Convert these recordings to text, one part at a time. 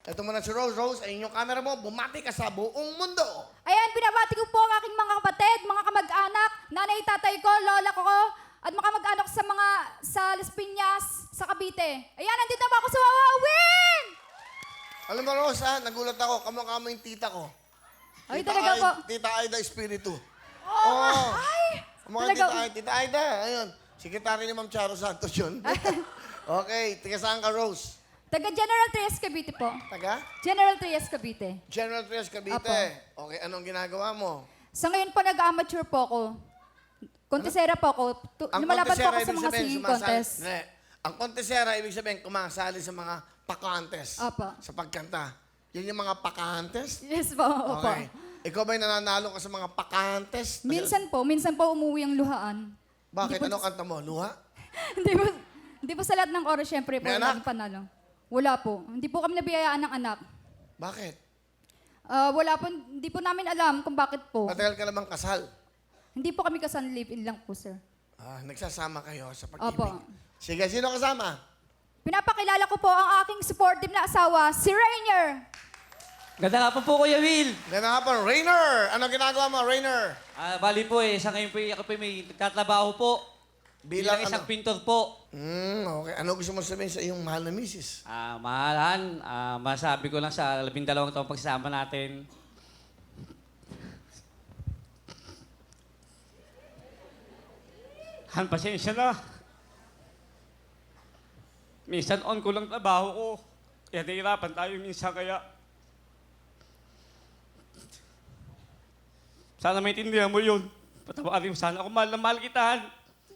Ito muna si Rose. Rose, ayun yung camera mo. Bumati ka sa buong mundo. Ayan, binabati ko po ang aking mga kapatid, mga kamag-anak, nanay, tatay ko, lola ko, at mga kamag-anak sa Las Piñas, sa Cavite. Ayan, nandito na ako sa Wawawin! Alam mo, Rose, ha? Nagulat ako. Kamukha mo yung tita ko. Ay, talaga po. Tita Aida Espiritu. Oh, ay! Kamukha Talaga. Tita Aida. Ayun. Sekretary ni Ma'am Charo Santos yun. Okay. Tiga saan ka, Rose? Taga General Trias, Cavite po. Taga? General Trias, Cavite. General Trias, Cavite. Apo. Okay, anong ginagawa mo? Sa ngayon po, nag-amateur po ako. Kontesera po ako. Lumalaban po ako sa mga singing contest. Hindi. Ang kontesera, ibig sabihin, kumasali sa mga pa-contest. Apo. Sa pagkanta. Yun yung mga pa-contest? Yes po, opo. Okay. Ikaw ba'y nananalo ka sa mga pa-contest? Minsan po umuwi ang luhaan. Bakit? Hindi po- Anong kanta mo? Luha? hindi po sa lahat ng oras, syempre po, May anak? laging panalo. Wala po. Hindi po kami nabiyayaan ng anak. Bakit? Wala po, hindi po namin alam kung bakit po. Matagal ka namang kasal. Hindi po kami kasal, live-in lang po, sir. Nagsasama kayo sa pag-ibig. Opo. Sige, sino kasama? Pinapakilala ko po ang aking supportive na asawa, si Rainier. Ganda nga po, Kuya Will. Ganda nga po, Rainer! Ano ginagawa mo, Rainer? Bali po sa ngayon po ako po may nagtatrabaho po. Bilang isang pintor po. Okay. Ano gusto mo sabihin sa iyong mahal na misis? Mahalan, masabi ko lang sa 12 taong pagsasama natin. Han, pasensya na. Minsan on ko lang trabaho ko. Kaya nahihirapan tayo minsan kaya. Sana maintindihan mo yun. Patawarin mo sana ako, mahal na mahal kita, Han.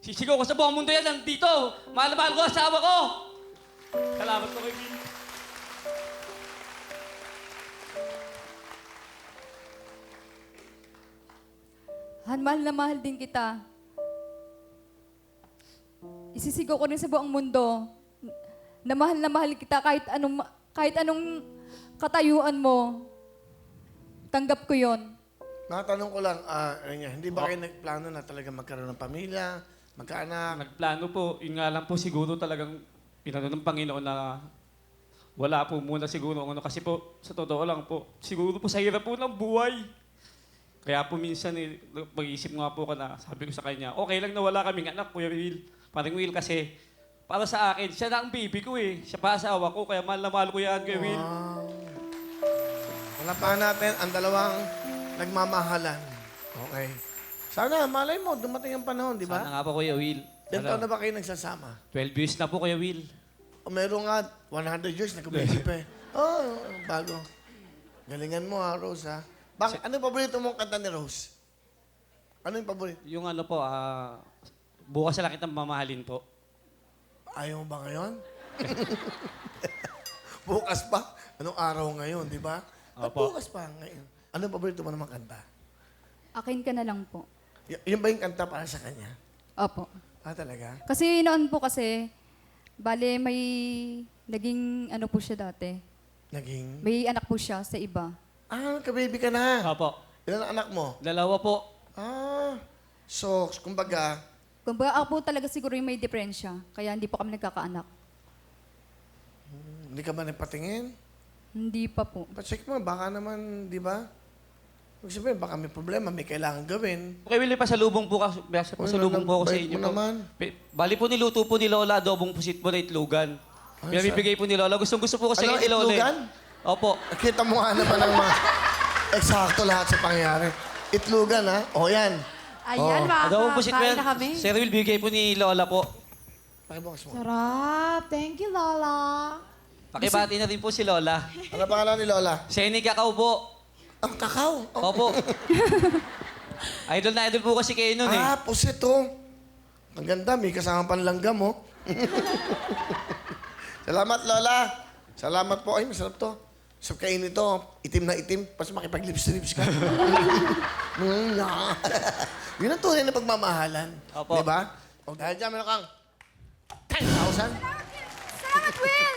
Sisigaw ko sa buong mundo yan, nandito. Mahal na mahal ko ang asawa ko. Salamat po kay Bill. Han, mahal na mahal din kita. Isisigaw ko rin sa buong mundo na mahal kita kahit anong katayuan mo. Tanggap ko yon. Natanong ko lang, Rainer, hindi ba kayo nagplano na talaga magkaroon ng pamilya, magkaanak? Nagplano po, yun nga lang po siguro talagang pinano ng Panginoon na wala po muna siguro kasi po, sa totoo lang po, siguro po sa hirap po ng buhay. Kaya po minsan, pag-iisip nga po ko na, sabi ko sa kanya, okay lang na wala kaming anak, Kuya Will. Parang Will kasi, para sa akin, siya na ang baby ko eh. Siya pa asawa ko, kaya mahal na mahal ko yan, Kuya Will. Wow. Hanapan natin ang dalawang nagmamahalan. Okay. Sana, malay mo, dumating ang panahon, di ba? Sana nga po, Kuya Will. Ilan taon na ba kayo nagsasama? 12 years na po, Kuya Will. O meron nga, 100 years, nagkumisi pa eh. Bago. Galingan mo ha, Rose ha. Bakit? Ano yung paborito mong kanta ni Rose? Ano yung paborito? Yung ano po, bukas na lang kitang mamahalin po. Ayaw mo ba ngayon? Bukas pa? Anong araw ngayon, di ba? Ba't Opo. bukas pa ngayon? Ano yung paborito mo namang kanta? Akin ka na lang po. Yun ba yung kanta para sa kanya? Opo. Talaga? Kasi noon po kasi, bale may naging ano po siya dati. Naging? May anak po siya sa iba. Nagka-baby ka na. Opo. Ilan ang anak mo? 2 po. So, kumbaga, Kumbaga ako po talaga siguro yung may depresya, kaya hindi po kami nagkakaanak. hindi ka ba nagpatingin? Hindi pa po. Pa-check mo, baka naman, di ba? Huwag sabihin, baka may problema, may kailangan gawin. Okay, Willie, pasalubong po, pasalubong po ako sa bait inyo mo po. naman. Bali po niluto po ni Lola, adobong pusit po na itlugan. Ay, Pinabibigay po ni Lola. Gustong-gusto po kasi Ano, ni Lola. itlugan? Opo. Nakita mo nga naman ang mga eksakto lahat sa pangyayari. Itlugan, ha? O, yan. Ayan, Adobong pusit po makakakain yan. na kami. Sir Will, bigay po ni Lola po. Pakibukas mo. Sarap. Thank you, Lola. Pakibati na rin po si Lola. Ano pangalan ni Lola? Senny Kakao po. Ang kakao. Opo. Idol na idol po kasi kayo nun eh. Pusit, oh. Ang ganda, may kasama panlanggam, oh. Salamat, Lola. Salamat po. Ay, masarap to. So, kainin ito, itim na itim, pas makipag-lips-lips ka. Yun ang tunay na pagmamahalan. Opo. Di ba? O dahil dyan, meron kang 10,000. Salamat, Will!